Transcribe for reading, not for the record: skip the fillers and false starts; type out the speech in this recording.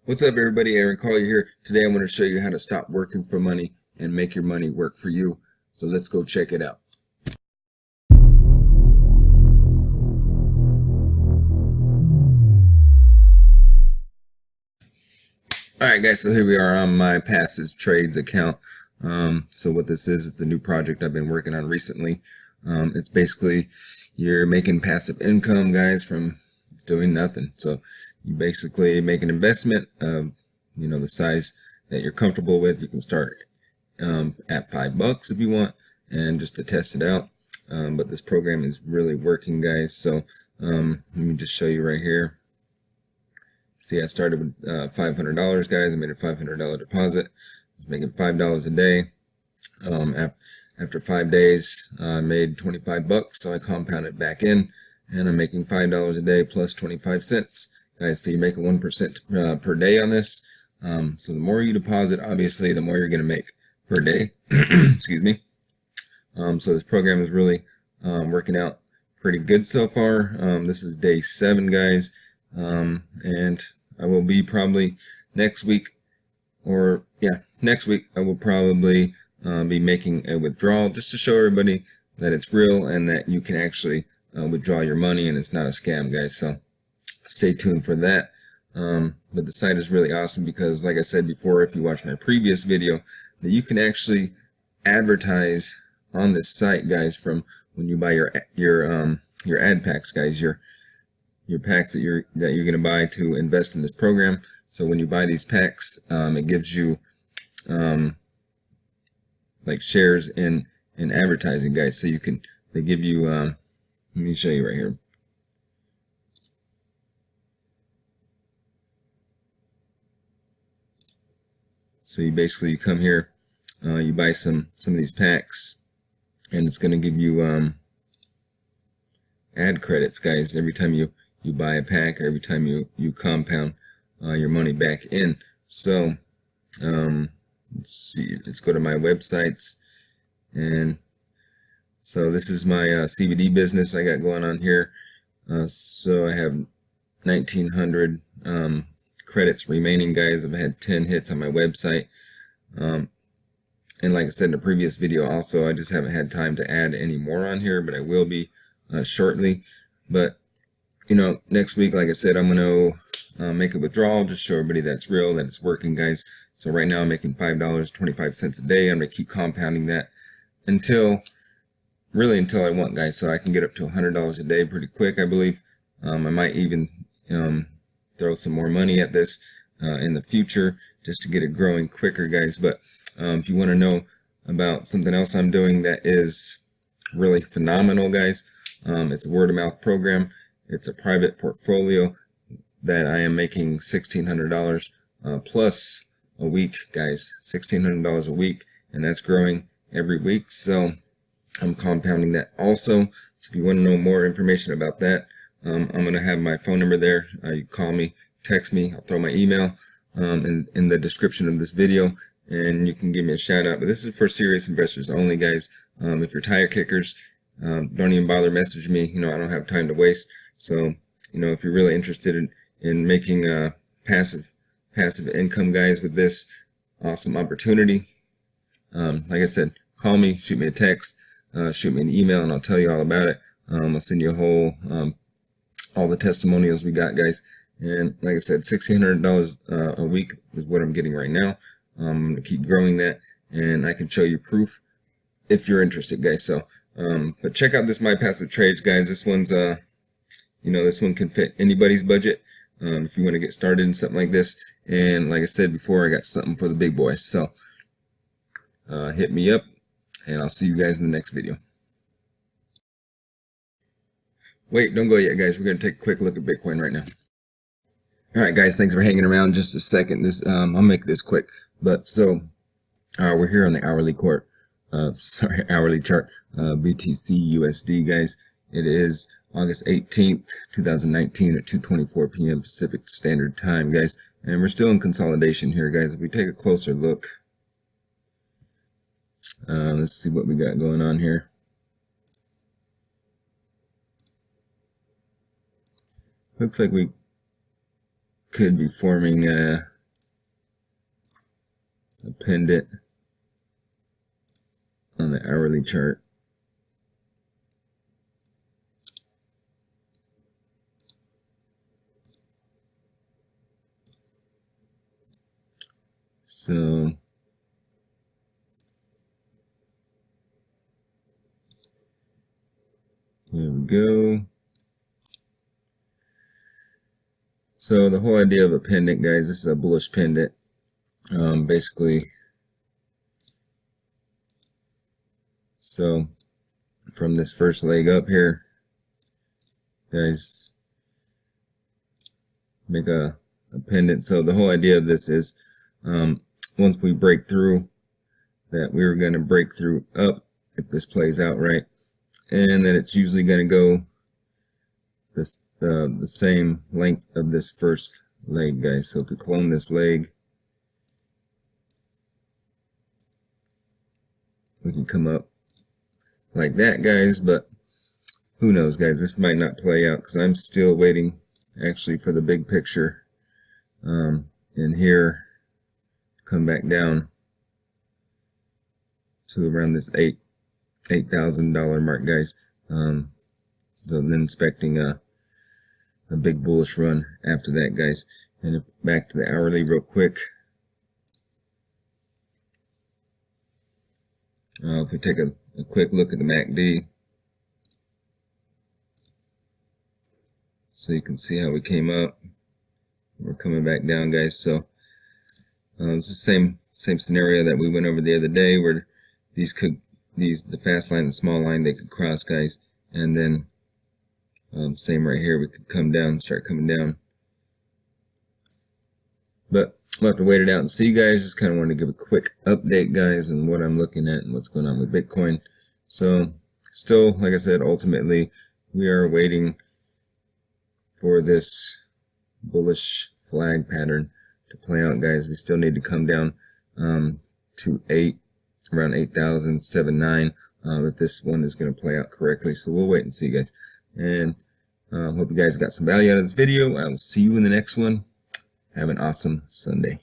What's up, everybody? Aaron Collier here. Today I'm going to show you how to stop working for money and make your money work for you. So let's go check it out. Alright guys, so here we are on my passive trades account. So what this is, it's a new project I've been working on recently. It's basically you're making passive income, guys, from doing nothing. So you basically make an investment of the size that you're comfortable with. You can start at $5 if you want, and just to test it out. But this program is really working, guys. So let me just show you right here. See, I started with $500, guys. I made a $500 deposit. I was making $5 a day. After 5 days, I made $25, so I compounded back in, and I'm making $5 a day plus 25 cents. Guys, so you're making 1% per day on this. So the more you deposit, obviously, the more you're going to make per day. Excuse me. So this program is really working out pretty good so far. This is day 7, guys. And I will be probably next week, next week I will probably be making a withdrawal just to show everybody that it's real and that you can actually withdraw your money and it's not a scam, guys. So stay tuned for that. But the site is really awesome because, like I said before, if you watch my previous video, that you can actually advertise on this site, guys, from when you buy your ad packs, guys, your packs that you're going to buy to invest in this program. So when you buy these packs, it gives you like shares in advertising, guys. So they give you let me show you right here. So you basically come here, you buy some of these packs, and it's going to give you ad credits, guys, every time you buy a pack, or every time you compound your money back in. So let's see, let's go to my websites, and so this is my CBD business I got going on here. So I have 1,900 credits remaining, guys. I've had 10 hits on my website, and like I said in the previous video also, I just haven't had time to add any more on here, but I will be shortly. But next week, like I said, I'm going to make a withdrawal, just show everybody that's real, that it's working, guys. So right now I'm making $5.25 a day. I'm going to keep compounding that until I want, guys. So I can get up to $100 a day pretty quick, I believe. I might even throw some more money at this in the future just to get it growing quicker, guys. But if you want to know about something else I'm doing that is really phenomenal, guys, it's a word-of-mouth program. It's a private portfolio that I am making $1,600 plus a week, guys. $1,600 a week, and that's growing every week. So I'm compounding that also. So if you want to know more information about that, I'm going to have my phone number there. You call me, text me. I'll throw my email in the description of this video, and you can give me a shout out. But this is for serious investors only, guys. If you're tire kickers, don't even bother message me. I don't have time to waste. So, if you're really interested in making passive income, guys, with this awesome opportunity, like I said, call me, shoot me a text, shoot me an email, and I'll tell you all about it. I'll send you a whole all the testimonials we got, guys. And like I said, $1,600 a week is what I'm getting right now. I'm gonna keep growing that, and I can show you proof if you're interested, guys. So, but check out this My Passive Trades, guys. This one's this one can fit anybody's budget if you want to get started in something like this. And like I said before, I got something for the big boys. So hit me up, and I'll see you guys in the next video. Wait, don't go yet, guys. We're going to take a quick look at Bitcoin right now. All right, guys, thanks for hanging around just a second. I'll make this quick. But so we're here on the hourly chart, BTC USD, guys. It is August 18th, 2019 at 2:24 p.m. Pacific Standard Time, guys. And we're still in consolidation here, guys. If we take a closer look, let's see what we got going on here. Looks like we could be forming append it on the hourly chart. So there we go. So the whole idea of a pendant, guys, this is a bullish pendant. Basically, so from this first leg up here, guys, make a pendant. So the whole idea of this is once we break through, that we're going to break through up if this plays out right, and then it's usually going to go this the same length of this first leg, guys. So if we clone this leg, we can come up like that, guys, but who knows, guys, this might not play out because I'm still waiting actually for the big picture in here come back down to around this $8,000 mark, guys. So then expecting a big bullish run after that, guys. And back to the hourly real quick. If we take a quick look at the MACD, so you can see how we came up. We're coming back down, guys. So it's the same scenario that we went over the other day, where the fast line and the small line, they could cross, guys, and then same right here, we could come down, start coming down. But we'll have to wait it out and see, guys. Just kind of wanted to give a quick update, guys, on what I'm looking at and what's going on with Bitcoin. So still, like I said, ultimately we are waiting for this bullish flag pattern to play out, guys. We still need to come down to around 8,079 if this one is going to play out correctly. So we'll wait and see, guys. And hope you guys got some value out of this video. I will see you in the next one. Have an awesome Sunday.